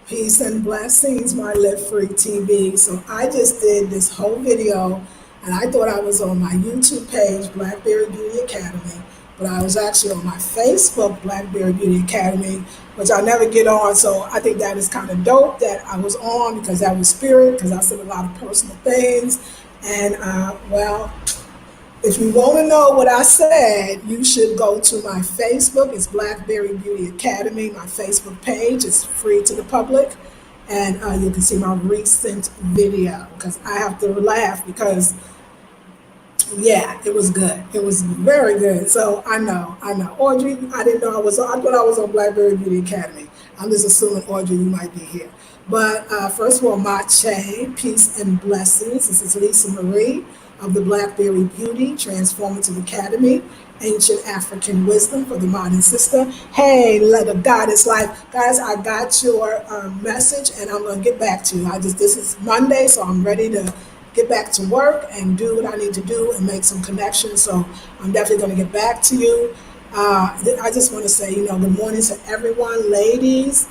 Peace and blessings, my Live Free TV. So I just did this whole video and I thought I was on my YouTube page, Blackberry Beauty Academy, but I was actually on my Facebook, Blackberry Beauty Academy, which I never get on. So I think that is kind of dope that I was on because that was spirit, because I said a lot of personal things. And if you want to know what I said, you should go to my Facebook. It's Blackberry Beauty Academy. My Facebook page is free to the public. And you can see my recent video because I have to laugh because, yeah, it was good. It was very good. So I know. Audrey, I didn't know I thought I was on Blackberry Beauty Academy. I'm just assuming, Audrey, you might be here. But first of all, Mache, peace and blessings. This is Lisa Marie of the Blackberry Beauty Transformative Academy, Ancient African Wisdom for the Modern Sister. Hey, let a goddess life. Guys, I got your message and I'm going to get back to you. This is Monday, so I'm ready to get back to work and do what I need to do and make some connections. So I'm definitely going to get back to you. I just want to say, good morning to everyone, ladies.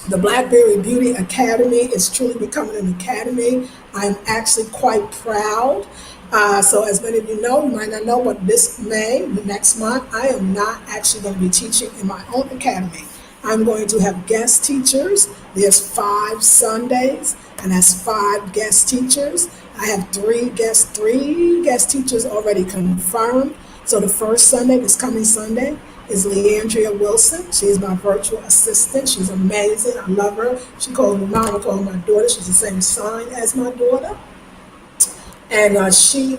The Blackberry Beauty Academy is truly becoming an academy. I'm actually quite proud. So as many of you know, you might not know, but this May, next month, I am not actually going to be teaching in my own academy. I'm going to have guest teachers. There's 5 Sundays, and that's 5 guest teachers. I have 3 guest teachers already confirmed. So the first Sunday, this coming Sunday, is Leandria Wilson. She is my virtual assistant. She's amazing. I love her. She calls me mom. I call her my daughter. She's the same sign as my daughter. And she'll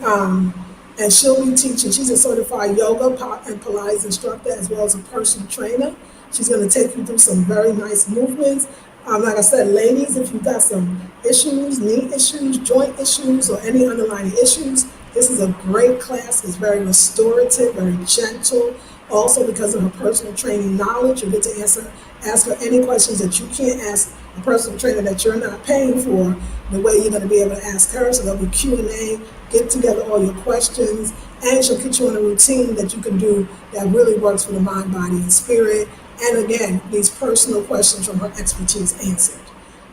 be teaching. She's a certified yoga and Pilates instructor as well as a personal trainer. She's going to take you through some very nice movements. Like I said, ladies, if you've got some issues, knee issues, joint issues, or any underlying issues, this is a great class. It's very restorative, very gentle. Also, because of her personal training knowledge, you get to ask her any questions that you can't ask a personal trainer that you're not paying for. The way you're going to be able to ask her, so there'll be Q&A, get together all your questions, and she'll get you on a routine that you can do that really works for the mind, body, and spirit. And again, these personal questions from her expertise answered.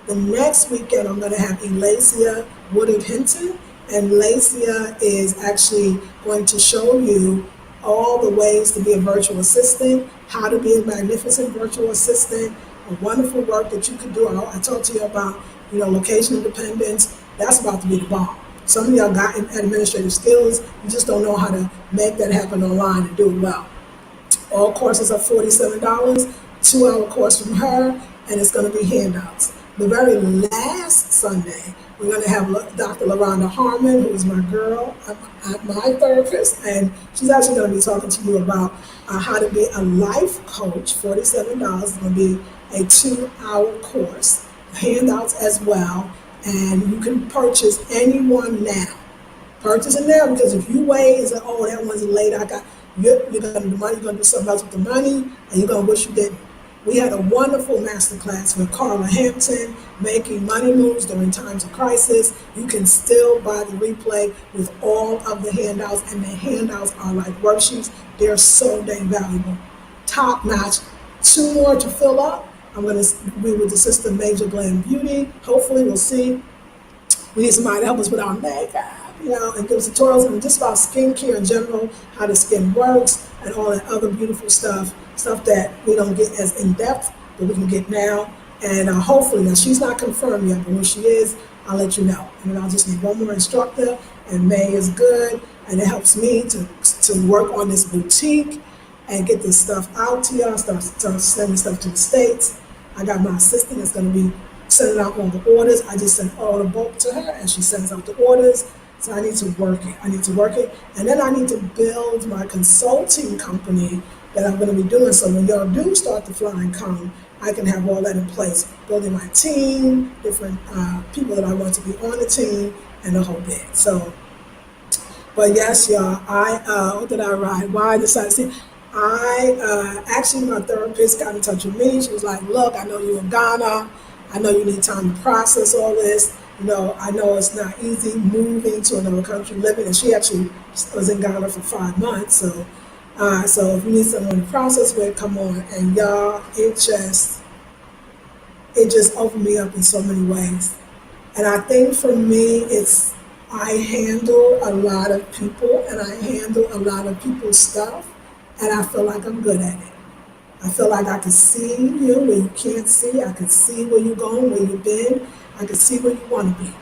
The next weekend, I'm going to have Elacia Woodard Hinton, and Elacia is actually going to show you all the ways to be a virtual assistant, how to be a magnificent virtual assistant, a wonderful work that you can do. I talked to you about, location independence. That's about to be the bomb. Some of y'all got administrative skills. You just don't know how to make that happen online and do it well. All courses are $47, 2-hour course from her, and it's going to be handouts. The very last Sunday, we're going to have Dr. LaRonda Harmon, who is my girl, my therapist, and she's actually going to be talking to you about how to be a life coach. $47 is going to be a 2-hour course, handouts as well, and you can purchase any one now. Purchase it now, because if you wait and say, oh, that one's late, you're going to do something else with the money, and you're going to wish you didn't. We had a wonderful masterclass with Karla Hampton, making money moves during times of crisis. You can still buy the replay with all of the handouts, and the handouts are like worksheets. They're so dang valuable. Top notch. 2 more to fill up. I'm going to be with the sister Major Glam Beauty. Hopefully, we'll see. We need somebody to help us with our makeup, and give us tutorials and just about skincare in general, how the skin works, and all that other beautiful stuff that we don't get as in-depth, but we can get now. And hopefully, now she's not confirmed yet, but when she is, I'll let you know. And then I'll just need one more instructor, and May is good, and it helps me to work on this boutique and get this stuff out to y'all, start sending stuff to the States. I got my assistant that's going to be sending out all the orders. I just send all the bulk to her, and she sends out the orders. So I need to work it. And then I need to build my consulting company that I'm going to be doing. So when y'all do start to fly and come, I can have all that in place. Building my team, different people that I want to be on the team, and the whole bit. So, but yes, y'all, what did I write? Why I decided to see? Actually, my therapist got in touch with me. She was like, look, I know you're in Ghana. I know you need time to process all this. I know it's not easy moving to another country, living, and she actually was in Ghana for 5 months. So if you need someone to process with, come on. And y'all, it just, it just opened me up in so many ways. And I think for me, it's I handle a lot of people and I handle a lot of people's stuff, and I feel like I'm good at it. I feel like I can see you where you can't see. I can see where you're going, where you've been. I can see where you want to be.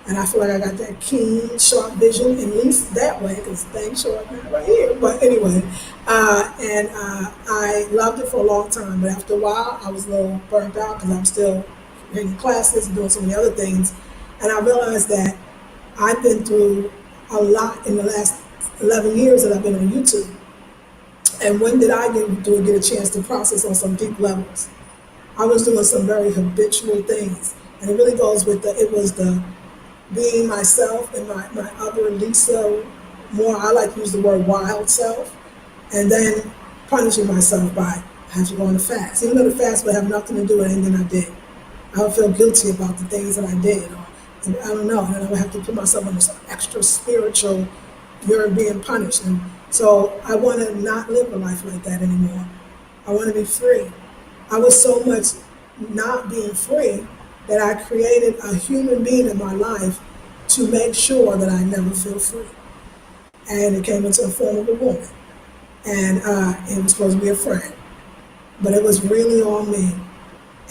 And I feel like I got that keen, sharp vision, at least that way, because things show up right here. But anyway, I loved it for a long time. But after a while, I was a little burnt out because I'm still in classes and doing so many other things. And I realized that I've been through a lot in the last 11 years that I've been on YouTube. And when did I get a chance to process on some deep levels? I was doing some very habitual things. And it really goes with it was the being myself and my other Lisa, more, I like to use the word wild self, and then punishing myself by I have to go on a fast. Even though the fast would have nothing to do with anything I did. I would feel guilty about the things that I did. Or, I don't know, and I would have to put myself on this extra spiritual, you're being punished. And so I want to not live a life like that anymore. I want to be free. I was so much not being free that I created a human being in my life to make sure that I never feel free. And it came into the form of a woman. And it was supposed to be a friend. But it was really on me.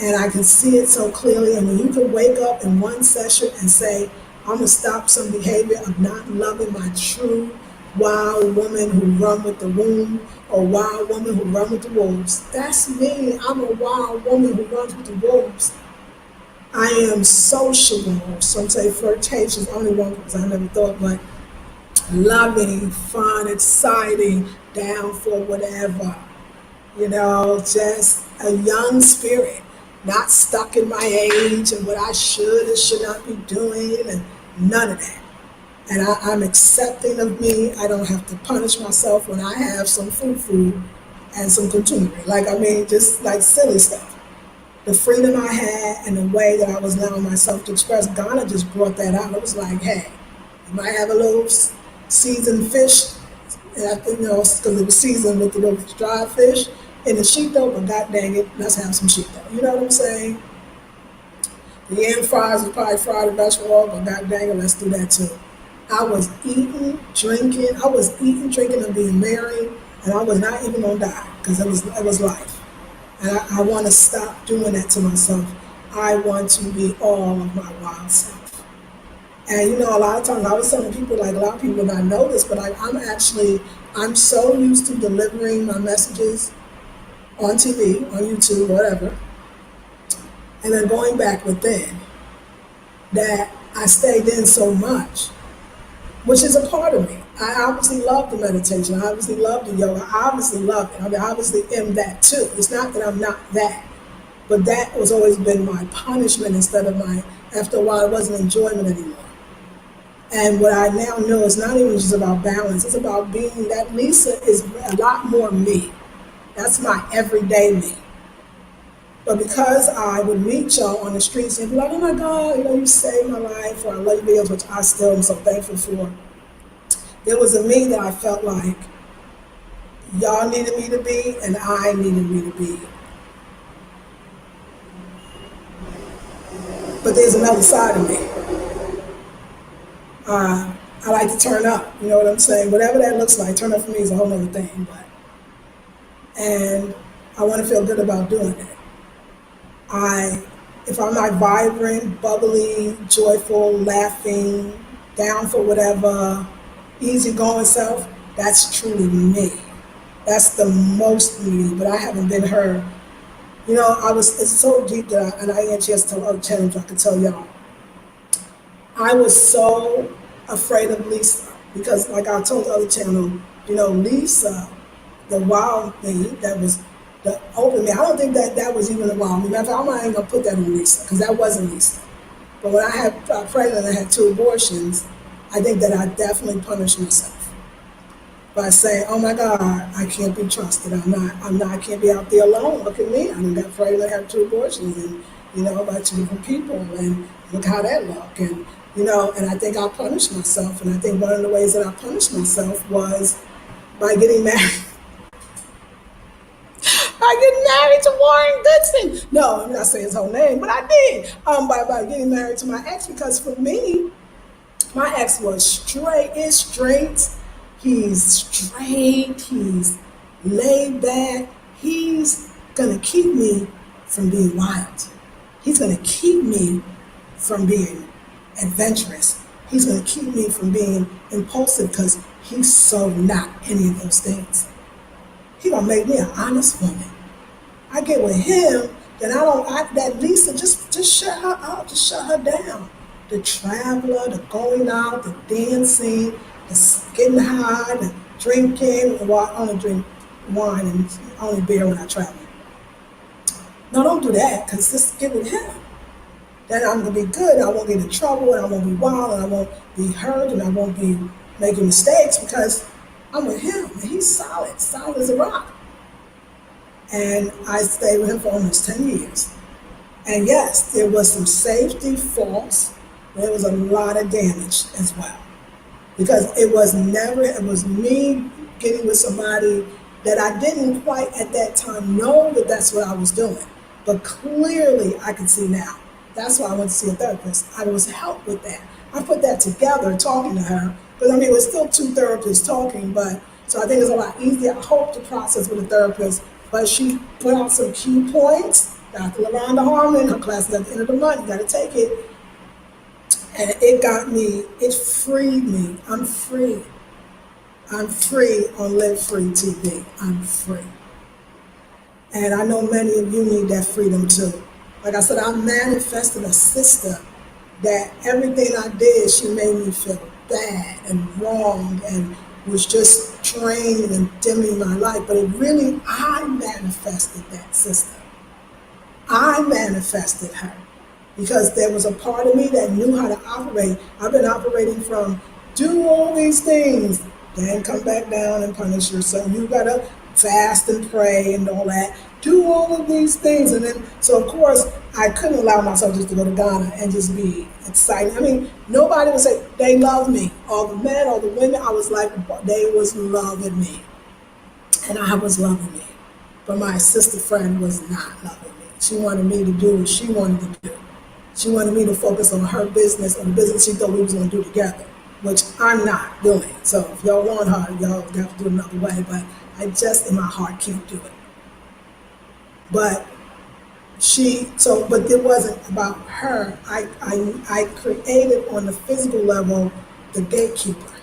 And I can see it so clearly. And when you can wake up in one session and say, I'm going to stop some behavior of not loving my true wild woman who run with the womb, or wild woman who run with the wolves. That's me. I'm a wild woman who runs with the wolves. I am sociable, some say flirtatious, only one because I never thought, but loving, fun, exciting, down for whatever. Just a young spirit, not stuck in my age and what I should and should not be doing, and none of that. And I'm accepting of me. I don't have to punish myself when I have some food and some contumely. Just like silly stuff. The freedom I had and the way that I was allowing myself to express, Ghana just brought that out. It was like, hey, you might have a little seasoned fish, and I think, because it was seasoned with the little dry fish in the sheet dough, but god dang it, let's have some sheet dough. You know what I'm saying? The yam fries was probably fried in vegetable oil, but god dang it, let's do that too. I was eating, drinking, and being merry, and I was not even gonna die because it was life. And I want to stop doing that to myself. I want to be all of my wild self. And a lot of times I was telling people, like a lot of people not know this, but I'm so used to delivering my messages on TV, on YouTube, whatever, and then going back within, that I stayed in so much, which is a part of me. I obviously love the meditation. I obviously love the yoga. I obviously love it. I obviously am that too. It's not that I'm not that, but that has always been my punishment instead of after a while, it wasn't enjoyment anymore. And what I now know is not even just about balance. It's about being that Lisa is a lot more me. That's my everyday me. But because I would meet y'all on the streets and be like, oh my God, you saved my life, or I love your videos, which I still am so thankful for. There was a me that I felt like y'all needed me to be and I needed me to be. But there's another side of me. I like to turn up, you know what I'm saying? Whatever that looks like, turn up for me is a whole other thing. And I want to feel good about doing it. If I'm not vibrant, bubbly, joyful, laughing, down for whatever, easygoing self, that's truly me. That's the most me, but I haven't been her. It's so deep that I ain't just tell other channels, I could tell y'all. I was so afraid of Lisa because, like I told the other channel, Lisa, the wild me that was the open me. I don't think that was even a wild me. Matter of fact, I'm not even gonna put that on Lisa because that wasn't Lisa. But when I got pregnant and I had 2 abortions, I think that I definitely punished myself by saying, oh my God, I can't be trusted. I can't be out there alone. Look at me. I got pregnant, I had 2 abortions, and by 2 different people, and look how that looked. And and I think I punished myself. And I think one of the ways that I punished myself was by getting married. married to Warren Goodson. No, I'm not saying his whole name, but I did. By getting married to my ex, because for me, my ex was straight, is straight. He's straight. He's laid back. He's gonna keep me from being wild. He's gonna keep me from being adventurous. He's gonna keep me from being impulsive because he's so not any of those things. He gonna make me an honest woman. I get with him, then that Lisa, just shut her up, just shut her down. The traveler, the going out, the dancing, the getting high, the drinking. Well, I only drink wine and only beer when I travel. No, don't do that, because just get with him. Then I'm gonna be good, I won't get in trouble, and I won't be wild, and I won't be hurt, and I won't be making mistakes, because I'm with him, and he's solid as a rock. And I stayed with him for almost 10 years. And yes, there was some safety faults, but there was a lot of damage as well. Because it was me getting with somebody that I didn't quite at that time know that that's what I was doing. But clearly I can see now. That's why I went to see a therapist. I was helped with that. I put that together talking to her, because it was still two therapists talking, but so I think it's a lot easier. I hope to process with a therapist, but she put out some key points. Dr. LaRonda Harmon, her class is at the end of the month, you gotta take it. And it freed me. I'm free. I'm free on Live Free TV. I'm free. And I know many of you need that freedom too. Like I said, I manifested a sister that everything I did, she made me feel bad and wrong and was just draining and dimming my life. But I manifested that sister. I manifested her because there was a part of me that knew how to operate. I've been operating from do all these things, then come back down and punish yourself. You gotta fast and pray and all that. Do all of these things. And then, so of course, I couldn't allow myself just to go to Ghana and just be excited. Nobody would say they love me. All the men, all the women, I was like, they was loving me. And I was loving me. But my sister friend was not loving me. She wanted me to do what she wanted to do. She wanted me to focus on her business, on the business she thought we was going to do together, which I'm not doing. So if y'all want her, y'all have to do it another way. But I just, in my heart, can't do it. But but it wasn't about her. I created on the physical level the gatekeeper.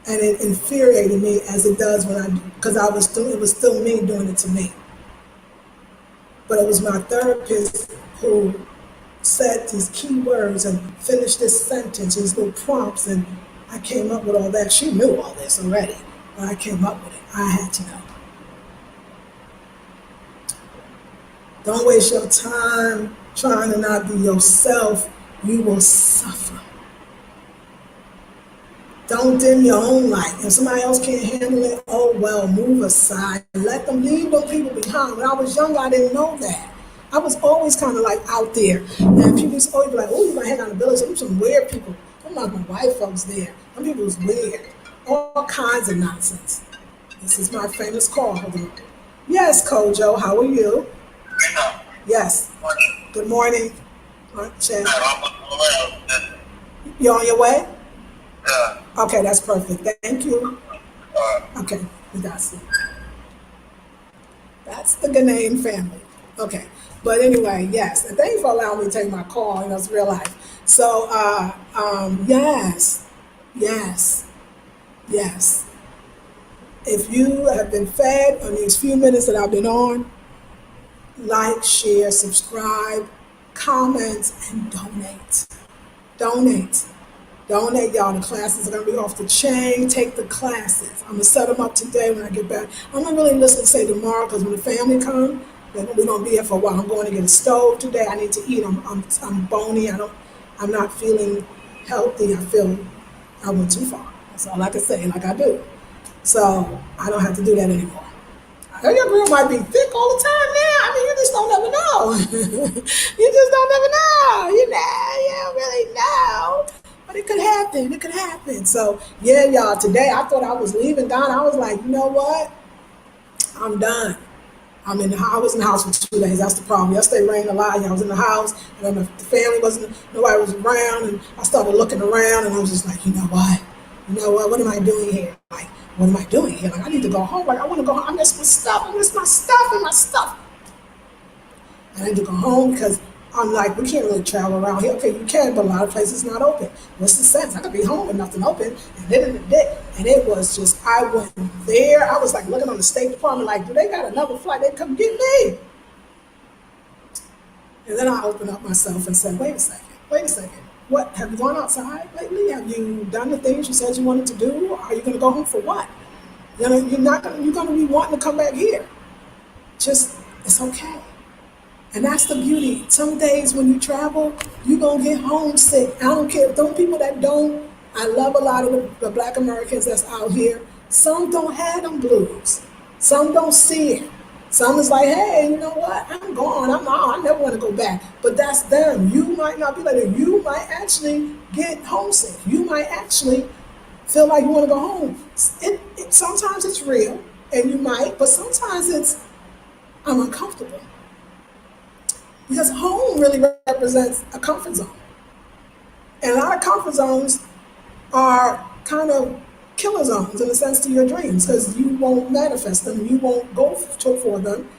And it infuriated me as it does because it was still me doing it to me. But it was my therapist who said these key words and finished this sentence, these little prompts, and I came up with all that. She knew all this already, but I came up with it. I had to know. Don't waste your time trying to not be yourself. You will suffer. Don't dim your own light. If somebody else can't handle it, oh well, move aside. Leave them people behind. When I was younger, I didn't know that. I was always kind of like out there. And people used to always be like, oh, you might hang out in the village. There's some weird people. I'm not my white folks there. Some people was weird. All kinds of nonsense. This is my famous call. Hold on. Yes, Kojo, how are you? Yes. Good morning. You on your way? Yeah. Okay, that's perfect. Thank you. Okay, we got you. That's the Ghanaian family. Okay, but anyway, yes. And thank you for allowing me to take my call. It's real life. So, yes. If you have been fed on these few minutes that I've been on, like, share, subscribe, comment, and donate. Donate, y'all. The classes are going to be off the chain. Take the classes. I'm going to set them up today when I get back. I'm not really listening to say tomorrow because when the family comes, we're going to be here for a while. I'm going to get a stove today. I need to eat. I'm bony. I'm not feeling healthy. I feel I went too far. That's all I can say, like I do. So I don't have to do that anymore. Your girl might be thick all the time now. You just don't never know. You just don't never know. You don't really know. But it could happen. So, yeah, y'all, today I thought I was leaving Ghana. I was like, you know what? I'm done. I was in the house for 2 days. That's the problem. Yesterday rained a lot. I was in the house, and then the family wasn't. Nobody was around, and I started looking around, and I was just like, you know what? You know what? What am I doing here? Like, what am I doing here? Like, I need to go home. Like, I want to go home. I miss my stuff. I miss my stuff and my stuff. I need to go home because I'm like, we can't really travel around here. Okay, you can, but a lot of places not open. What's the sense? I could be home with nothing open. And it was just, I went there. I was like looking on the State Department, like, do they got another flight? They come get me. And then I opened up myself and said, wait a second. What, have you gone outside lately? Have you done the things you said you wanted to do? Are you going to go home for what? You're going to be wanting to come back here. Just, it's okay. And that's the beauty. Some days when you travel, you're going to get homesick. I don't care. Those people that don't, I love a lot of the Black Americans that's out here. Some don't have them blues. Some don't see it. Some is like, hey, you know what? I'm gone. I never want to go back. But that's them. You might not be like that. You might actually get homesick. You might actually feel like you want to go home. Sometimes it's real, and you might, but sometimes I'm uncomfortable. Because home really represents a comfort zone. And a lot of comfort zones are kind of killer zones in a sense to your dreams, because you won't manifest them, you won't go for them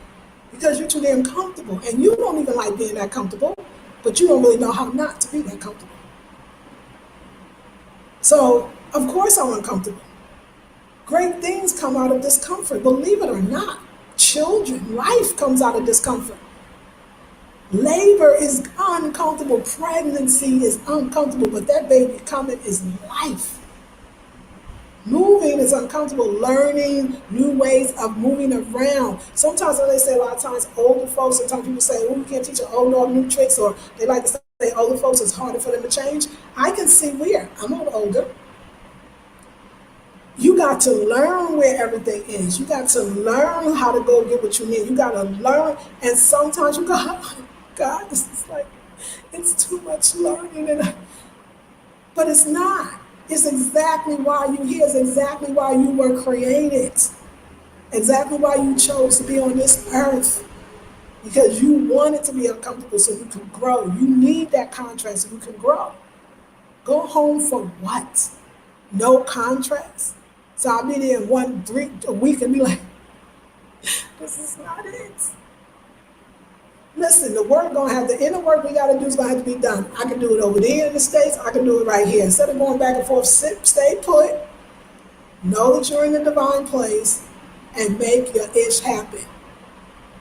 because you're too damn comfortable. And you don't even like being that comfortable, but you don't really know how not to be that comfortable. So, of course I'm uncomfortable. Great things come out of discomfort, believe it or not. Children, life comes out of discomfort. Labor is uncomfortable. Pregnancy is uncomfortable, but that baby coming is life. Moving is uncomfortable. Learning new ways of moving around. Sometimes when they say a lot of times older folks, sometimes people say, oh, you can't teach an old dog new tricks, or they like to say older folks, it's harder for them to change. I can see where. I'm a little older. You got to learn where everything is. You got to learn how to go get what you need. You got to learn, and sometimes you go, God, this is like, it's too much learning. But it's not. It's exactly why you're here. It's exactly why you were created. Exactly why you chose to be on this earth. Because you wanted to be uncomfortable so you can grow. You need that contract so you can grow. Go home for what? No contracts? So I'll be there a week and be like, this is not it. Listen, the inner work we got to do is going to have to be done. I can do it over there in the States. I can do it right here. Instead of going back and forth, stay put. Know that you're in the divine place and make your ish happen.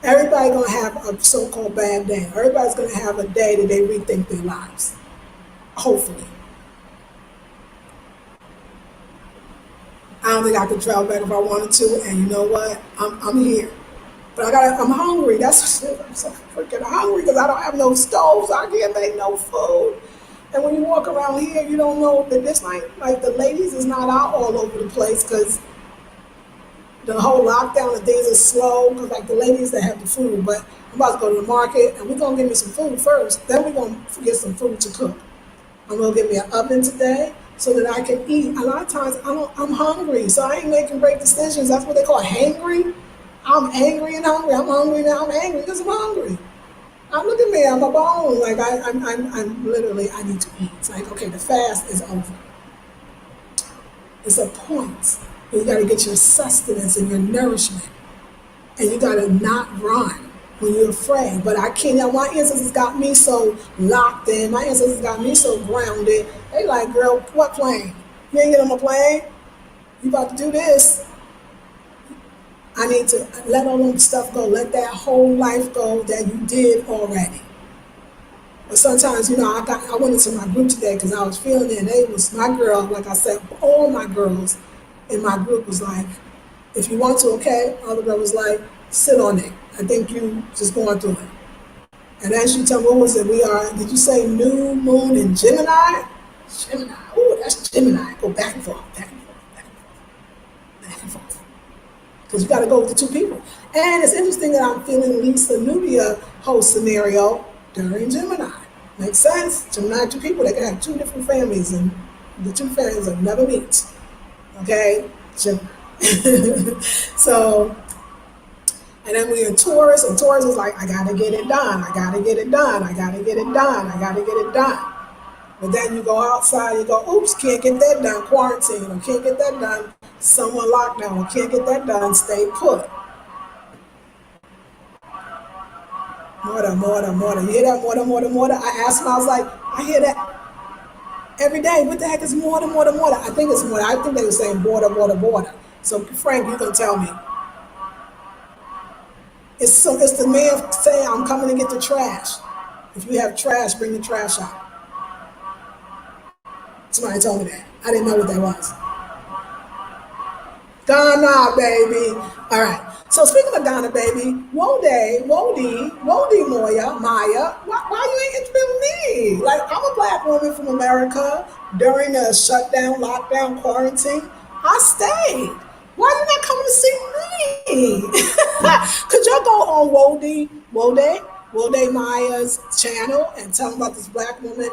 Everybody's going to have a so-called bad day. Everybody's going to have a day that they rethink their lives. Hopefully. I don't think I could travel back if I wanted to, and you know what? I'm here. But I'm hungry. I'm so freaking hungry because I don't have no stoves. I can't make no food. And when you walk around here, you don't know that this like the ladies is not out all over the place because the whole lockdown and things are slow. Because like the ladies that have the food, but I'm about to go to the market and we're gonna get me some food first. Then we're gonna get some food to cook. I'm gonna get me an oven today so that I can eat. A lot of times I'm hungry, so I ain't making great decisions. That's what they call hangry. I'm angry and hungry. I'm hungry now. I'm angry because I'm hungry. Look at me. I'm a bone. Like I'm literally. I need to eat. It's like, okay, the fast is over. It's a point. You got to get your sustenance and your nourishment, and you got to not run when you're afraid. But I can't. Now my ancestors got me so locked in. My ancestors got me so grounded. They like, girl, what plane? You ain't get on a plane. You about to do this. I need to let all that stuff go. Let that whole life go that you did already. But sometimes, I went into my group today because I was feeling it. And they was my girl, like I said, all my girls in my group was like, if you want to, okay. All the girl was like, sit on it. I think you just going through it. And then she told me, what was it? Did you say new moon in Gemini? Gemini. Ooh, that's Gemini. Go back and forth, back and forth, back and forth, back and forth. Because you got to go with the two people. And it's interesting that I'm feeling Lisa Nubia whole scenario during Gemini. Makes sense? Gemini, two people, they can have two different families, and the two families will never meet. Okay? Gemini. So, And then we're in Taurus, and Taurus is like, I gotta get it done, I gotta get it done, I gotta get it done, I gotta get it done. But then you go outside, you go, oops, can't get that done, quarantine, or can't get that done, someone locked down, or can't get that done, stay put. Mortar. You hear that? Mortar. I asked him, I was like, I hear that every day. What the heck is mortar? I think it's mortar. I think they were saying border. So, Frank, you can tell me. It's the man saying, I'm coming to get the trash. If you have trash, bring the trash out. Somebody told me that. I didn't know what that was. Ghana, baby. All right. So speaking of Ghana, baby, Wody, Maya, why you ain't interested in me? Like, I'm a black woman from America during the shutdown, lockdown, quarantine. I stayed. Why you not coming to see me? Could y'all go on Wode Maya's channel and tell them about this black woman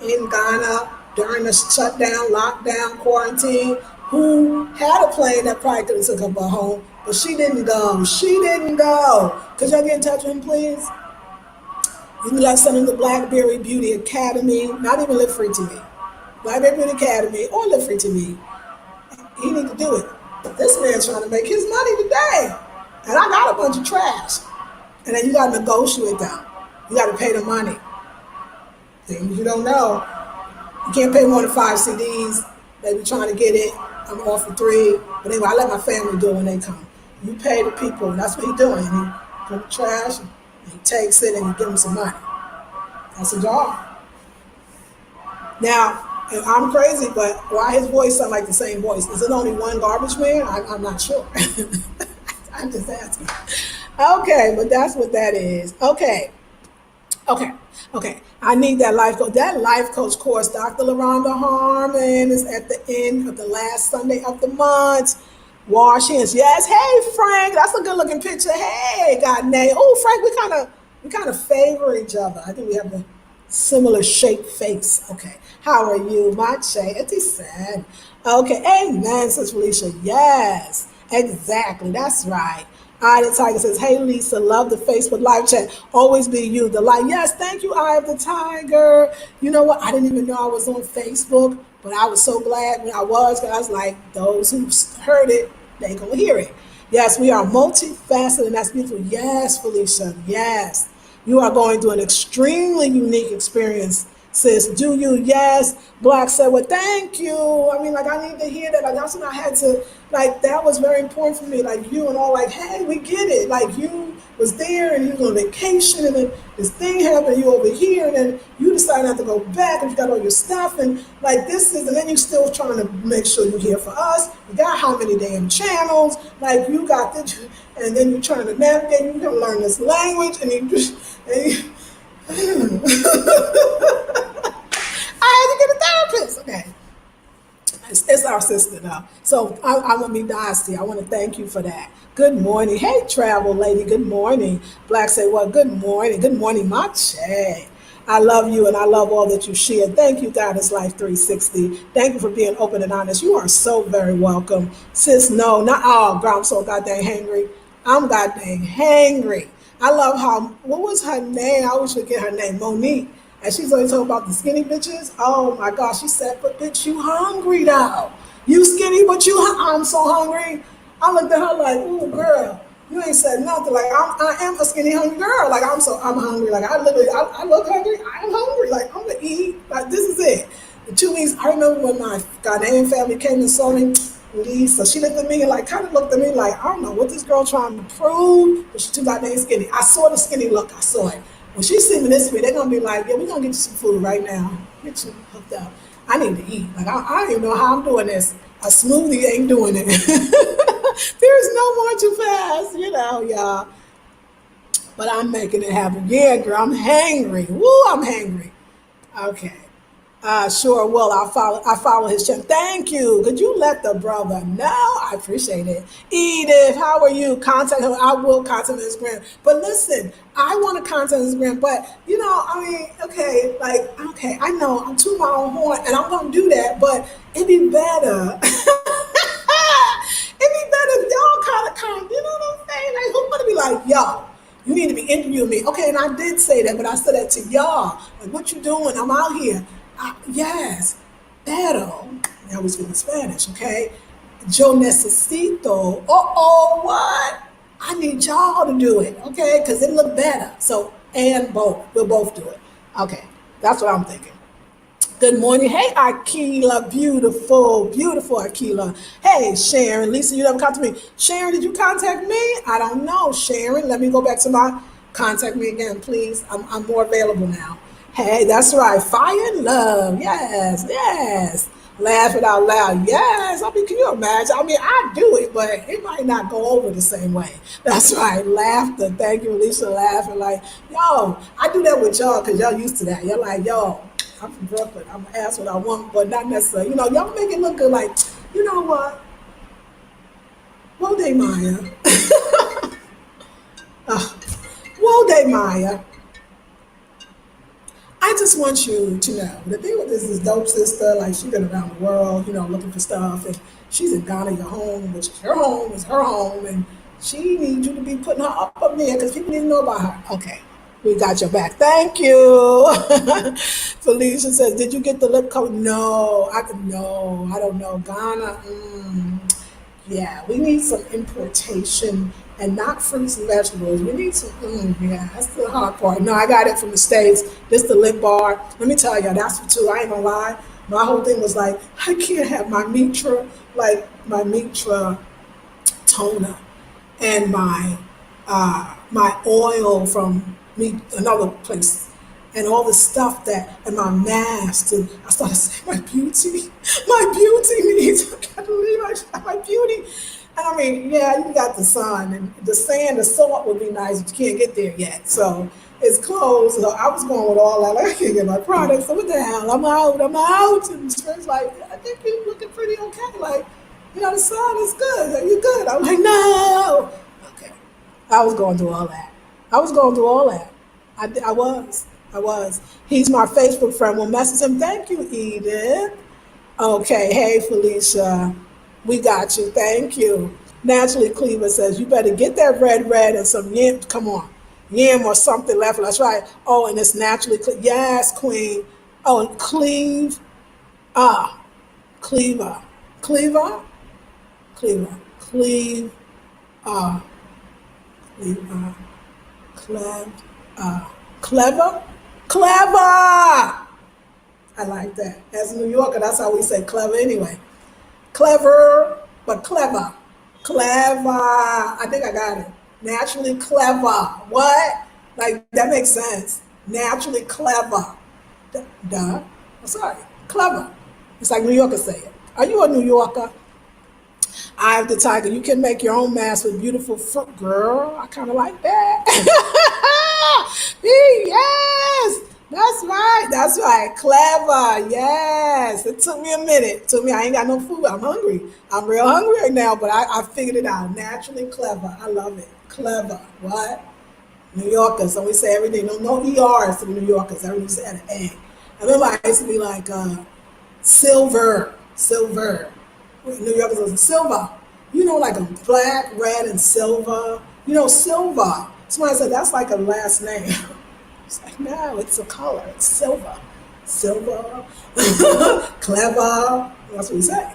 in Ghana during the shutdown, lockdown, quarantine, who had a plane that probably could have took her home, but she didn't go. Could y'all get in touch with him, please? You can let send him to Blackberry Beauty Academy, not even Live Free TV. Blackberry Beauty Academy or Live Free TV. He need to do it. This man's trying to make his money today. And I got a bunch of trash. And then you got to negotiate them. You got to pay the money. Things you don't know. You can't pay more than 5 CDs. They be trying to get it. I'm off for 3. But anyway, I let my family do it when they come. You pay the people. That's what he's doing. He put the trash, and he takes it, and you give him some money. That's a job. Now, I'm crazy, but why his voice sound like the same voice? Is it only one garbage man? I'm not sure. I'm just asking. Okay, but that's what that is. Okay. I need that life coach. That life coach course, Dr. LaRonda Harmon, is at the end of the last Sunday of the month. Wash hands. Yes. Hey, Frank. That's a good looking picture. Hey, God name. Oh, Frank, we kind of favor each other. I think we have a similar shaped face. Okay. How are you, Mache? It's said. Okay. Amen, Sister Felicia. Yes. Exactly. That's right. Eye of the Tiger says, hey, Lisa, love the Facebook live chat. Always be you, the light. Yes, thank you, Eye of the Tiger. You know what? I didn't even know I was on Facebook, but I was so glad when I was, because I was like, those who heard it, they going to hear it. Yes, we are multifaceted, and that's beautiful. Yes, Felicia, yes. You are going through an extremely unique experience, sis. Do you? Yes. Black said, well, thank you. I mean, like, I need to hear that. Like, that's when I had to, like, that was very important for me. Like, you and all, like, hey, we get it. Like, you was there and you was on vacation, and then this thing happened, you over here, and then you decided not to go back, and you got all your stuff, and like this is, and then you still trying to make sure you're here for us. You got how many damn channels? Like, you got this, and then you're trying to navigate, you can learn this language, and I had to get a therapist. Okay. It's our sister now. So I want to be nasty. I want to thank you for that. Good morning. Hey, travel lady. Good morning. Black say, well, good morning. Good morning, Mache. I love you and I love all that you share. Thank you, Goddess Life 360. Thank you for being open and honest. You are so very welcome. Sis, no, not all. Girl, I'm so goddamn hangry. I'm goddamn hangry. I love how, what was her name? I always forget her name. Monique. And she's always talking about the skinny bitches. Oh my gosh, she said, but bitch, you hungry now. You skinny, but I'm so hungry. I looked at her like, ooh, girl, you ain't said nothing. Like, I am a skinny, hungry girl. Like, I'm hungry. Like, I look hungry. I am hungry. Like, I'm gonna eat. Like, this is it. The 2 weeks, I remember when my Ghanaian family came and saw me, Lisa, she looked at me and like, kind of looked at me like, I don't know what this girl trying to prove, but she's too goddamn skinny. I saw the skinny look. I saw it. When she see me this way, they're gonna be like, yeah, we're gonna get you some food right now. Get you hooked up. I need to eat. Like, I don't even know how I'm doing this. A smoothie ain't doing it. There's no more too fast, y'all. But I'm making it happen. Yeah, girl, I'm hangry. Woo, I'm hangry. Okay. Sure will. I follow his channel. Thank you. Could you let the brother know? I appreciate it. Edith, how are you? Contact him. I will contact Instagram. But listen, I want to contact Instagram, but I know I'm too my own horn and I'm gonna do that, but it'd be better. It'd be better if y'all kind of, you know what I'm saying? Like, who's gonna be like, yo, you need to be interviewing me. Okay, and I did say that, but I said that to y'all. Like, what you doing? I'm out here. Yes, pero, now we speaking Spanish, okay? Yo necesito. Uh-oh, what? I need y'all to do it, okay? Because it look better. So, and both. We'll both do it. Okay, that's what I'm thinking. Good morning. Hey, Akila. Beautiful, beautiful Akila. Hey, Sharon. Lisa, you never contact me. Sharon, did you contact me? I don't know. Sharon, let me go back to my contact me again, please. I'm more available now. Hey, that's right. Fire and love. Yes, yes. Laugh it out loud. Yes. I mean, can you imagine? I mean, I do it, but it might not go over the same way. That's right. Laughter. Thank you, Lisa. Laughing like, yo, I do that with y'all because y'all used to that. You're like, yo, I'm from Brooklyn. I'm gonna ask what I want, but not necessarily. You know, y'all make it look good. Like, you know what? Well, day Maya. Well, day Maya. I just want you to know the thing with this dope sister, like she's been around the world, you know, looking for stuff, and she's in Ghana, your home, which is her home, and she needs you to be putting her up there because people need to know about her. Okay, we got your back. Thank you. Felicia says, "Did you get the lip coat?" No, no, I don't know. Ghana. Yeah, we need some importation and not fruits and vegetables. We need some, yeah, that's the hard part. No, I got it from the States. This the lip bar. Let me tell you, that's for two. I ain't gonna lie. My whole thing was like, I can't have my Mitra, like my Mitra toner and my oil from me another place and all the stuff that and my mask and I started saying my beauty needs I can't believe my beauty. And I mean, yeah, you got the sun and the sand, the salt would be nice, but you can't get there yet. So it's closed. So I was going with all that. Like, I can't get my products. So what the hell? I'm out. And it's like, I think you're looking pretty okay. Like, you know, the sun is good. Are you good? I'm like, no. Okay. I was going through all that. I was. He's my Facebook friend. We'll message him. Thank you, Edith. Okay. Hey, Felicia. We got you. Thank you. Naturally, Cleaver says, you better get that red and some yam. Come on. Yam or something left. That's right. Oh, and it's naturally. Yes, Queen. Oh, and Cleve. Cleaver. Cleaver. Cleaver. Cleve. Cleaver. Clever. I like that. As a New Yorker, that's how we say clever anyway. Clever, but clever. Clever. I think I got it. Naturally clever. What? Like, that makes sense. Naturally clever. Duh. I'm sorry. Clever. It's like New Yorkers say it. Are you a New Yorker? Eye of the tiger. You can make your own mask with beautiful fruit. Girl, I kind of like that. Yes. That's right. Clever. Yes. It took me a minute. I ain't got no food. I'm hungry. I'm real hungry right now, but I figured it out. Naturally clever. I love it. Clever. What? New Yorkers. So we say everything. No ERs to the New Yorkers. Everything say an A. I remember I used to be like silver. New Yorkers was silver. You know, like a black, red, and silver. You know, silver. Somebody said that's like a last name. It's like, no, it's a color. It's silver. Silver. Clever. That's what we say.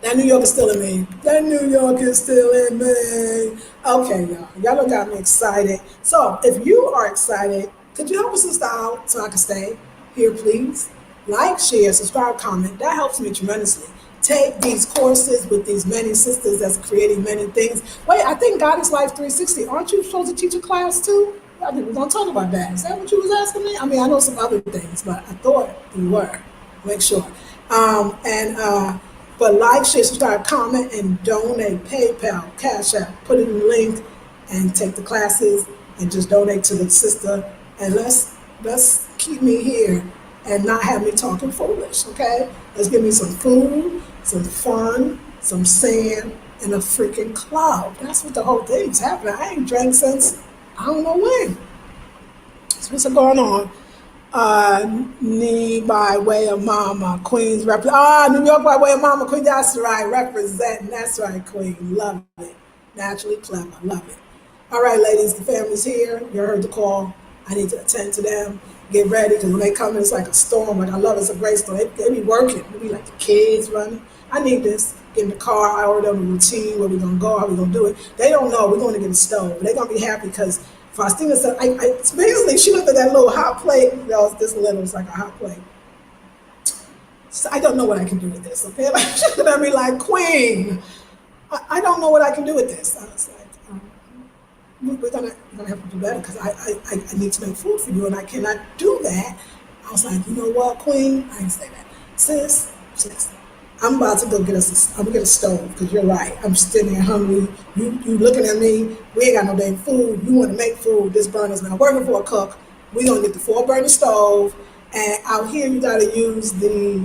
That New York is still in me. Okay, y'all. Y'all done got me excited. So, if you are excited, could you help a sister out so I can stay here, please? Like, share, subscribe, comment. That helps me tremendously. Take these courses with these many sisters that's creating many things. Wait, I think God is Life 360. Aren't you supposed to teach a class too? I think we're going to talk about that. Is that what you was asking me? I mean, I know some other things, but I thought you were. Make sure. But like, share, subscribe, comment, and donate. PayPal, Cash App. Put it in the link and take the classes and just donate to the sister. And let's keep me here and not have me talking foolish, okay? Let's give me some food, some fun, some sand, and a freaking club. That's what the whole thing's happening. I ain't drank since I don't know when. So what's going on? Knee by way of mama, Queens New York by way of mama, Queen. That's right, representing. That's right, Queen. Love it. Naturally clever. Love it. All right, ladies, the family's here. You heard the call. I need to attend to them. Get ready, because when they come in, it's like a storm. Like I love it's a great storm. They be working. They be like the kids running. I need this. Get in the car. I already have a routine. Where we gonna go? How we gonna do it? They don't know. We're going to get a stove. They're gonna be happy because Faustina said, basically she looked at that little hot plate. You know, this little, it's like a hot plate. So I don't know what I can do with this. Okay, like she's gonna be like, Queen, I don't know what I can do with this. I was like, we're gonna have to do better because I need to make food for you and I cannot do that. I was like, you know what, Queen? I didn't say that. Sis, I'm about to go get us. I'm gonna get a stove because you're right. I'm sitting there hungry. You looking at me? We ain't got no damn food. You want to make food? This burner's not working for a cook. We gonna get the 4-burner stove, and out here you gotta use the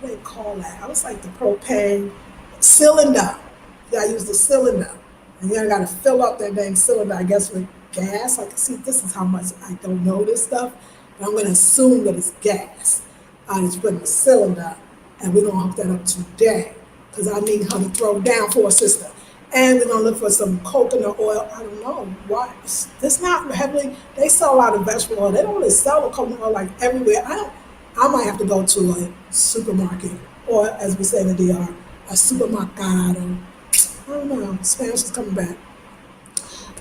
what do they call that? I was like the propane cylinder. You gotta use the cylinder, and you gotta fill up that dang cylinder. I guess with gas. I can see this is how much I don't know this stuff, but I'm gonna assume that it's gas. I just put in the cylinder. And we're gonna hook that up today because I need her to throw down for a sister. And we're gonna look for some coconut oil. I don't know why. It's not heavily. They sell a lot of vegetable oil. They don't really sell the coconut oil like everywhere. I might have to go to a supermarket or, as we say in the DR, a supermercado. I don't know. Spanish is coming back.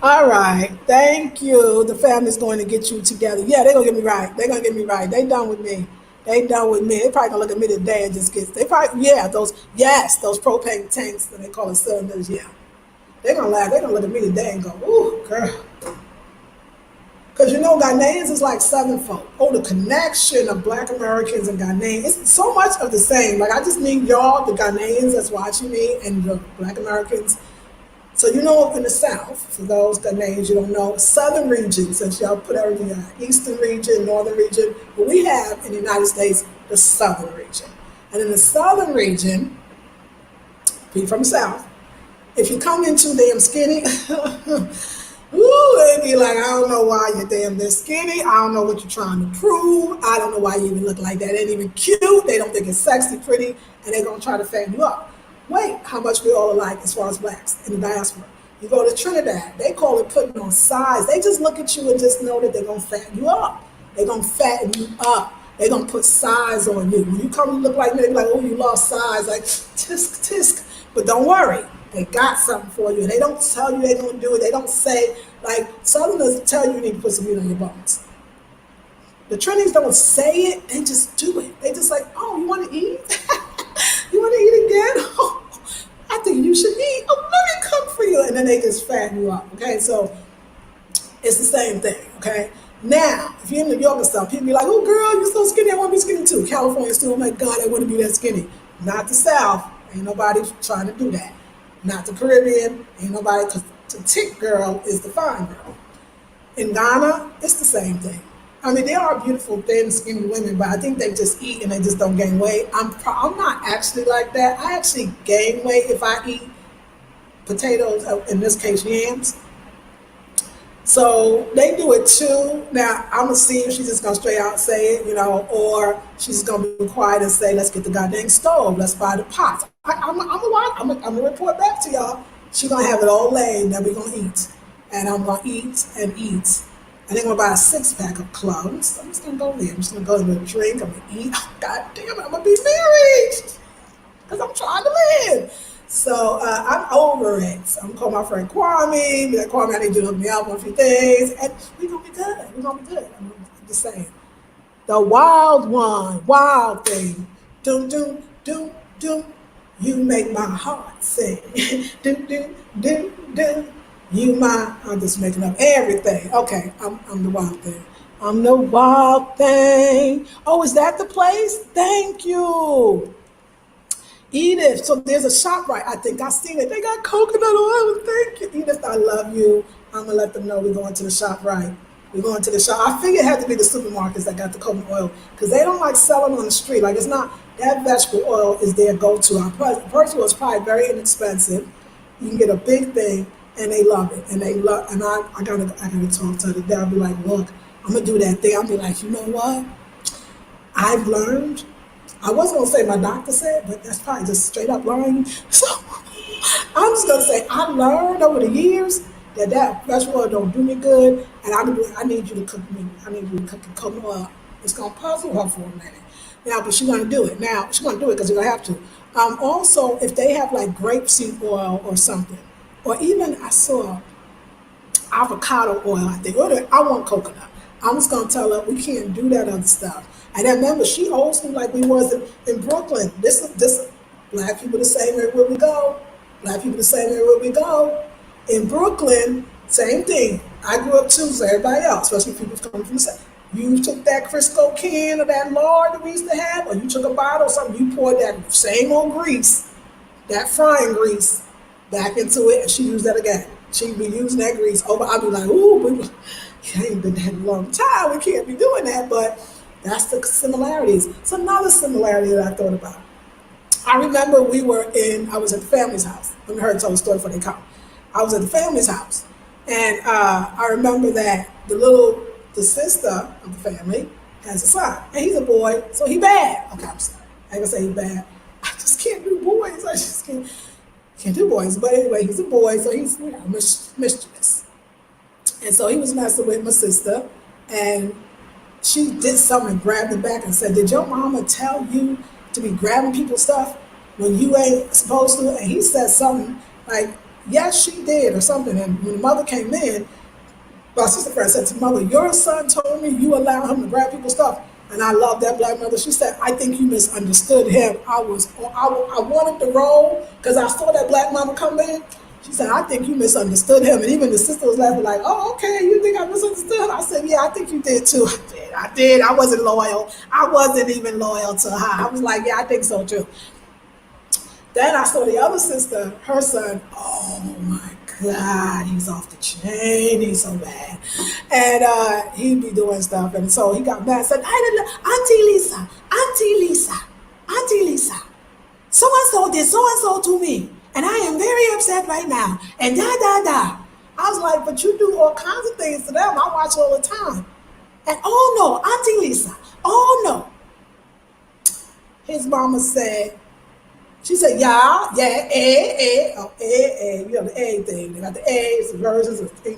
All right, thank you. The family's going to get you together. Yeah, they're gonna get me right. They're gonna get me right. They done with me. They done with me. They probably gonna look at me today and just get. They probably those propane tanks that they call it cylinders. Yeah, they're gonna laugh. They're gonna look at me today and go, "Ooh, girl," because you know Ghanaians is like Southern folk. Oh, the connection of Black Americans and Ghanaians. It's so much of the same. Like I just need y'all, the Ghanaians that's watching me, and the Black Americans. So you know in the South, for those Ghanaians you don't know, Southern region, since y'all put everything on Eastern region, Northern region, but we have in the United States the Southern region. And in the Southern region, people from the South, if you come in too damn skinny, ooh, they be like, I don't know why you're damn this skinny. I don't know what you're trying to prove. I don't know why you even look like that. It ain't even cute. They don't think it's sexy, pretty, and they're gonna try to fatten you up. Wait, how much we all alike as far as blacks in the diaspora. You go to Trinidad, they call it putting on size. They just look at you and just know that they're gonna fatten you up. They're gonna fatten you up. They're gonna put size on you. When you come and look like me, they be like, oh, you lost size, like tisk tisk. But don't worry, they got something for you. They don't tell you they're gonna do it. They don't say, like Southerners tell you you need to put some meat on your bones. The Trinis don't say it, they just do it. They just like, oh, you wanna eat? You want to eat again? Oh, I think you should eat. Oh, let me cook for you. And then they just fatten you up. Okay, so it's the same thing. Okay, now if you're in New York and stuff, people be like, oh, girl, you're so skinny. I want to be skinny too. Californians too. Oh my God, I want to be that skinny. Not the South. Ain't nobody trying to do that. Not the Caribbean. Ain't nobody. Because the tick girl is the fine girl. In Ghana, it's the same thing. I mean, there are beautiful, thin, skinny women, but I think they just eat and they just don't gain weight. I'm not actually like that. I actually gain weight if I eat potatoes, in this case, yams. So they do it too. Now, I'm going to see if she's just going to straight out say it, or she's just going to be quiet and say, let's get the goddamn stove. Let's buy the pots. I'm going to report back to y'all. She's going to have it all laid that we're going to eat. And I'm going to eat and eat. And they're gonna buy a 6-pack of cloves. I'm just gonna go there. I'm just gonna go and get a drink. I'm gonna eat. Oh, God damn it, I'm gonna be married because I'm trying to live. So I'm over it. So I'm gonna call my friend Kwame. Be like, Kwame, I need you to hook me up on a few things, and we're gonna be good. We're gonna be good. I'm just saying. The wild one, wild thing. Doom, doom, doom, doom. You make my heart sing. Doom, doom, doom, doom. I'm just making up everything. Okay, I'm the wild thing. I'm the wild thing. Oh, is that the place? Thank you. Edith, so there's a ShopRite. I think I've seen it. They got coconut oil. Thank you. Edith, I love you. I'm going to let them know we're going to the ShopRite. We're going to the shop. I figured it had to be the supermarkets that got the coconut oil because they don't like selling on the street. Like it's not, that vegetable oil is their go-to. First of all, it's probably very inexpensive. You can get a big thing. And they love it, and I gotta talk to her today. I'll be like, look, I'm gonna do that thing. I'll be like, you know what? I've learned. I wasn't gonna say my doctor said, but that's probably just straight up lying. So I'm just gonna say I learned over the years that vegetable oil don't do me good, and I need you to cook me. I need you to cook coconut oil. It's gonna puzzle her for a minute now, but she's gonna do it now. She's gonna do it because you're gonna have to. Also, if they have like grapeseed oil or something, or even I saw avocado oil. I think, I want coconut. I'm just gonna tell her we can't do that other stuff. And I remember she owes me like we was in Brooklyn. This black people the same everywhere we go. Black people the same everywhere we go. In Brooklyn, same thing. I grew up too, so everybody else, especially people coming from the same. You took that Crisco can or that lard that we used to have, or you took a bottle or something, you poured that same old grease, that frying grease, back into it, and she used that again. She'd be using that grease over. I'd be like, ooh, we ain't been that in a long time. We can't be doing that, but that's the similarities. It's another similarity that I thought about. I remember I was at the family's house. Let me tell the story before they come. I was at the family's house, and I remember that the sister of the family has a son, and he's a boy, so he bad. Okay, I'm sorry. I ain't gonna say he bad. I just can't do boys. I just can't do boys. But anyway, he's a boy, so he's mischievous. And so he was messing with my sister, and she did something and grabbed him back and said, "Did your mama tell you to be grabbing people's stuff when you ain't supposed to?" And he said something like, "Yes, she did," or something. And when the mother came in, my sister friend said to mother, "Your son told me you allow him to grab people's stuff." And I love that black mother. She said, "I think you misunderstood him." I wanted to roll because I saw that black mama come in. She said, "I think you misunderstood him." And even the sister was laughing like, "Oh, okay, you think I misunderstood?" I said, "Yeah, I think you did too." I did. I wasn't loyal. I wasn't even loyal to her. I was like, "Yeah, I think so too." Then I saw the other sister, her son. Oh my God, he's off the chain. He's so bad. And he'd be doing stuff. And so he got mad and said, "Auntie Lisa, Auntie Lisa, Auntie Lisa, so-and-so did so-and-so to me. And I am very upset right now." And da. I was like, "But you do all kinds of things to them. I watch all the time." And oh no, Auntie Lisa, oh no. His mama said, she said, "Yeah, you know the A thing. They got the A's, the versions, the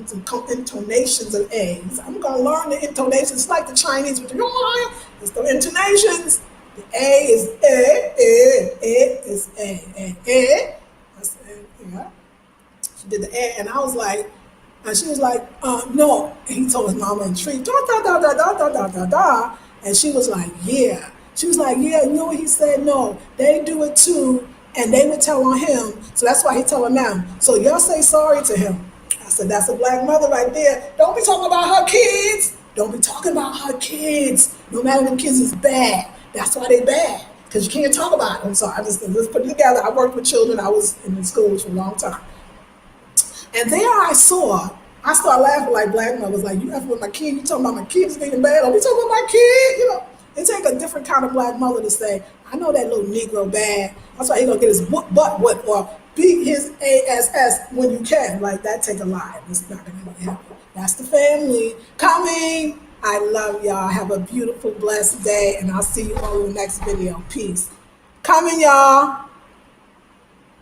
intonations of A's. I'm going to learn the intonations. It's like the Chinese with the, it's the intonations. The A is is A. I said, yeah. She did the A, and I was like, and she was like, no. And he told his mama in the tree, da. And she was like, yeah. She was like, "Yeah, you know what he said? No, they do it too, and they would tell on him, so that's why he telling them. So y'all say sorry to him." I said, "That's a black mother right there. Don't be talking about her kids. Don't be talking about her kids. No matter them kids is bad. That's why they bad, because you can't talk about them." So let's put it together. I worked with children. I was in the schools for a long time, and there I started laughing like black mothers, like, "You effing with my kid? You talking about my kids being bad? Don't be talking about my kid, you know." It take a different kind of black mother to say, "I know that little Negro bad. That's why he gonna get his butt whipped or beat his ass when you can." Like, that take a lot. It's not gonna really happen. That's the family coming. I love y'all. Have a beautiful, blessed day, and I'll see you all in the next video. Peace. Coming, y'all.